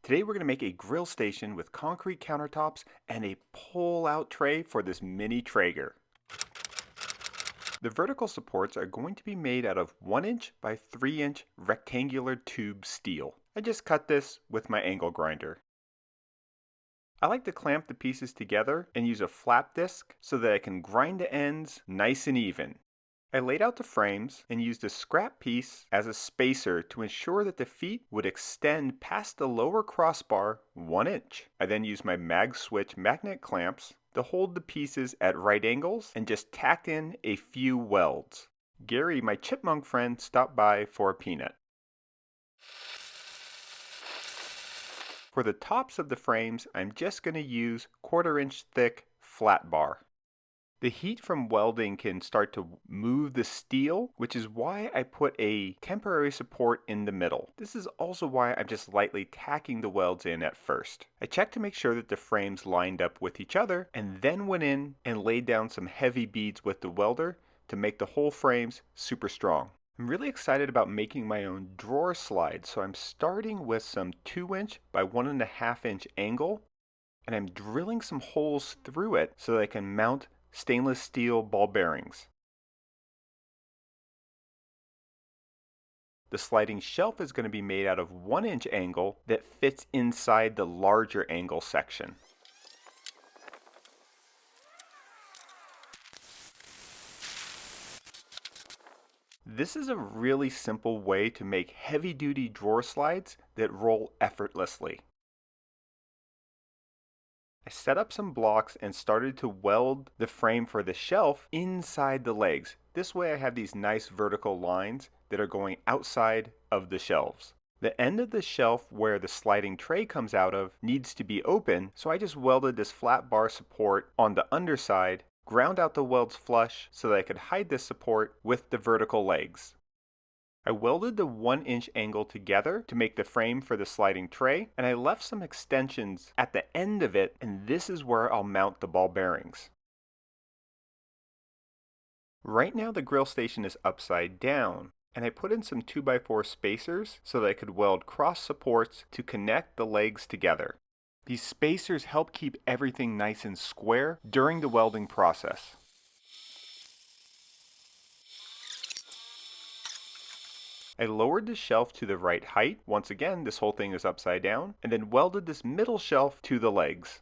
Today we're going to make a grill station with concrete countertops and a pull-out tray for this mini Traeger. The vertical supports are going to be made out of 1" by 3" rectangular tube steel. I just cut this with my angle grinder. I like to clamp the pieces together and use a flap disc so that I can grind the ends nice and even. I laid out the frames and used a scrap piece as a spacer to ensure that the feet would extend past the lower crossbar 1". I then used my MAGSWITCH magnet clamps to hold the pieces at right angles and just tacked in a few welds. Gary, my chipmunk friend, stopped by for a peanut. For the tops of the frames, I'm just going to use 1/4" thick flat bar. The heat from welding can start to move the steel, which is why I put a temporary support in the middle. This is also why I'm just lightly tacking the welds in at first. I checked to make sure that the frames lined up with each other, and then went in and laid down some heavy beads with the welder to make the whole frames super strong. I'm really excited about making my own drawer slide, so I'm starting with some 2" by 1.5" angle, and I'm drilling some holes through it so that I can mount stainless steel ball bearings. The sliding shelf is going to be made out of 1" angle that fits inside the larger angle section. This is a really simple way to make heavy-duty drawer slides that roll effortlessly. I set up some blocks and started to weld the frame for the shelf inside the legs. This way I have these nice vertical lines that are going outside of the shelves. The end of the shelf where the sliding tray comes out of needs to be open, so I just welded this flat bar support on the underside, ground out the welds flush so that I could hide this support with the vertical legs. I welded the 1" angle together to make the frame for the sliding tray, and I left some extensions at the end of it, and this is where I'll mount the ball bearings. Right now the grill station is upside down, and I put in some 2x4 spacers so that I could weld cross supports to connect the legs together. These spacers help keep everything nice and square during the welding process. I lowered the shelf to the right height. Once again, this whole thing is upside down, and then welded this middle shelf to the legs.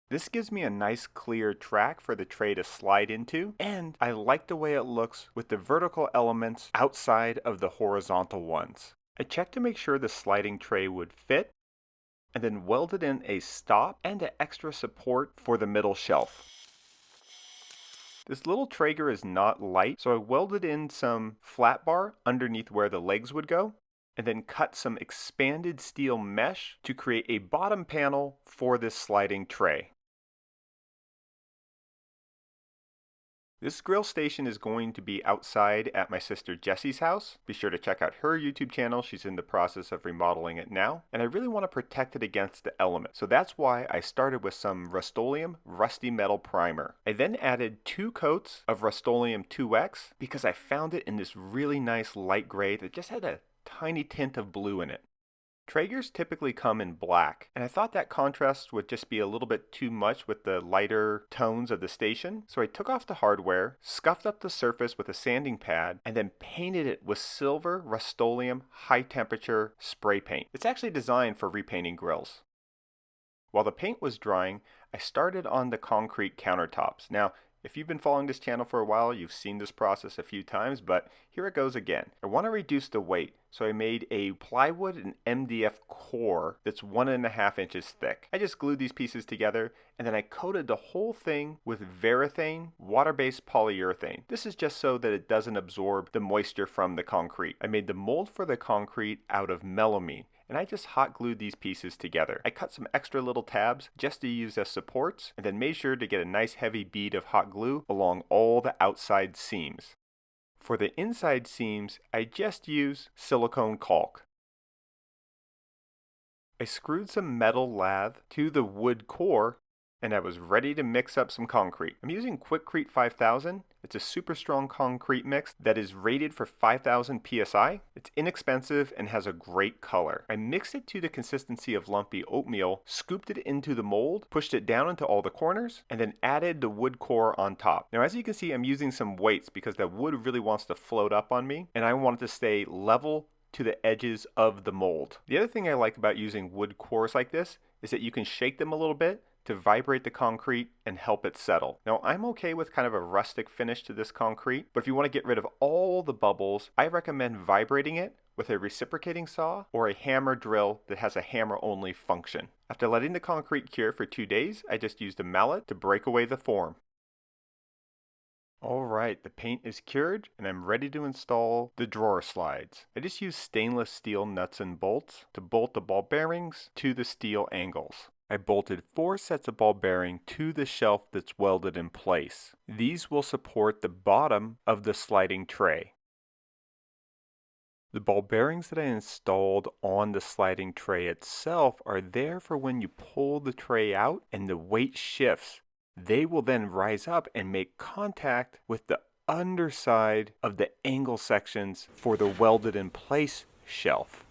This gives me a nice clear track for the tray to slide into, and I like the way it looks with the vertical elements outside of the horizontal ones. I checked to make sure the sliding tray would fit, and then welded in a stop and an extra support for the middle shelf. This little Traeger is not light, so I welded in some flat bar underneath where the legs would go, and then cut some expanded steel mesh to create a bottom panel for this sliding tray. This grill station is going to be outside at my sister Jessie's house. Be sure to check out her YouTube channel. She's in the process of remodeling it now. And I really want to protect it against the elements. So that's why I started with some RUST-OLEUM rusty metal primer. I then added 2 coats of RUST-OLEUM 2X because I found it in this really nice light gray that just had a tiny tint of blue in it. Traegers typically come in black, and I thought that contrast would just be a little bit too much with the lighter tones of the station, so I took off the hardware, scuffed up the surface with a sanding pad, and then painted it with silver RUST-OLEUM high temperature spray paint. It's actually designed for repainting grills. While the paint was drying, I started on the concrete countertops. Now, if you've been following this channel for a while, you've seen this process a few times, but here it goes again. I want to reduce the weight, so I made a plywood and MDF core that's 1.5 inches thick. I just glued these pieces together, and then I coated the whole thing with Varathane water-based polyurethane. This is just so that it doesn't absorb the moisture from the concrete. I made the mold for the concrete out of melamine, and I just hot glued these pieces together. I cut some extra little tabs just to use as supports, and then made sure to get a nice heavy bead of hot glue along all the outside seams. For the inside seams, I just use silicone caulk. I screwed some metal lath to the wood core and I was ready to mix up some concrete. I'm using Quikrete 5000. It's a super strong concrete mix that is rated for 5000 psi. It's inexpensive and has a great color. I mixed it to the consistency of lumpy oatmeal, scooped it into the mold, pushed it down into all the corners, and then added the wood core on top. Now, as you can see, I'm using some weights because the wood really wants to float up on me, and I want it to stay level to the edges of the mold. The other thing I like about using wood cores like this is that you can shake them a little bit to vibrate the concrete and help it settle. Now, I'm okay with kind of a rustic finish to this concrete, but if you want to get rid of all the bubbles, I recommend vibrating it with a reciprocating saw or a hammer drill that has a hammer only function. After letting the concrete cure for 2 days, I just used a mallet to break away the form. Alright, the paint is cured and I'm ready to install the drawer slides. I just use stainless steel nuts and bolts to bolt the ball bearings to the steel angles. I bolted 4 sets of ball bearing to the shelf that's welded in place. These will support the bottom of the sliding tray. The ball bearings that I installed on the sliding tray itself are there for when you pull the tray out and the weight shifts. They will then rise up and make contact with the underside of the angle sections for the welded in place shelf.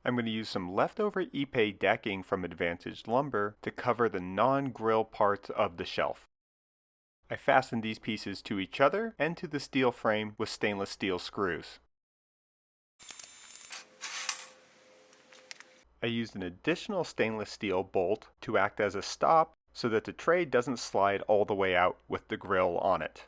I'm going to use some leftover Ipe decking from Advantage Lumber to cover the non-grill parts of the shelf. I fastened these pieces to each other and to the steel frame with stainless steel screws. I used an additional stainless steel bolt to act as a stop so that the tray doesn't slide all the way out with the grill on it.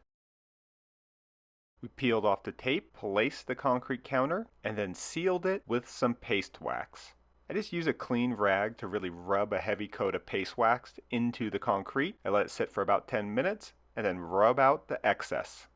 We peeled off the tape, placed the concrete counter, and then sealed it with some paste wax. I just use a clean rag to really rub a heavy coat of paste wax into the concrete. I let it sit for about 10 minutes and then rub out the excess.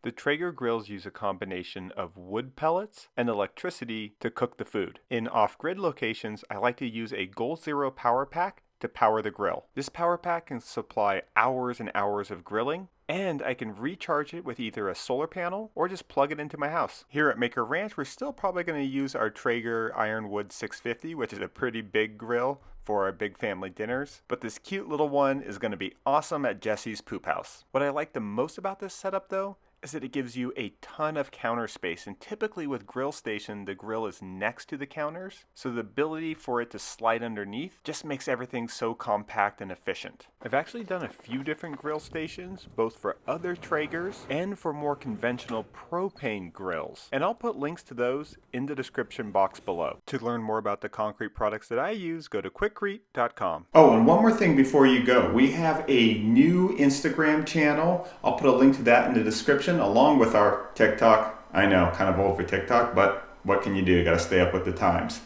The Traeger grills use a combination of wood pellets and electricity to cook the food. In off-grid locations, I like to use a Goal Zero power pack to power the grill. This power pack can supply hours and hours of grilling, and I can recharge it with either a solar panel or just plug it into my house. Here at Maker Ranch, we're still probably going to use our Traeger Ironwood 650, which is a pretty big grill for our big family dinners, but this cute little one is going to be awesome at Jesse's poop house. What I like the most about this setup though is that it gives you a ton of counter space, and typically with grill station the grill is next to the counters, so the ability for it to slide underneath just makes everything so compact and efficient. I've actually done a few different grill stations, both for other Traegers and for more conventional propane grills, and I'll put links to those in the description box below. To learn more about the concrete products that I use, go to quikrete.com. Oh, and one more thing before you go. We have a new Instagram channel. I'll put a link to that in the description, along with our TikTok. I know, kind of old for TikTok, but what can you do? You gotta stay up with the times.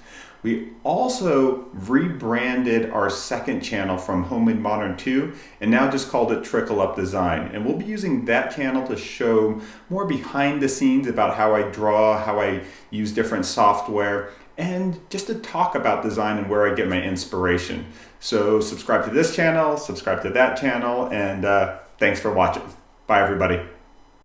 We also rebranded our second channel from Homemade Modern 2 and now just called it Trickle Up Design. And we'll be using that channel to show more behind the scenes about how I draw, how I use different software, and just to talk about design and where I get my inspiration. So subscribe to this channel, subscribe to that channel, and thanks for watching. Bye everybody.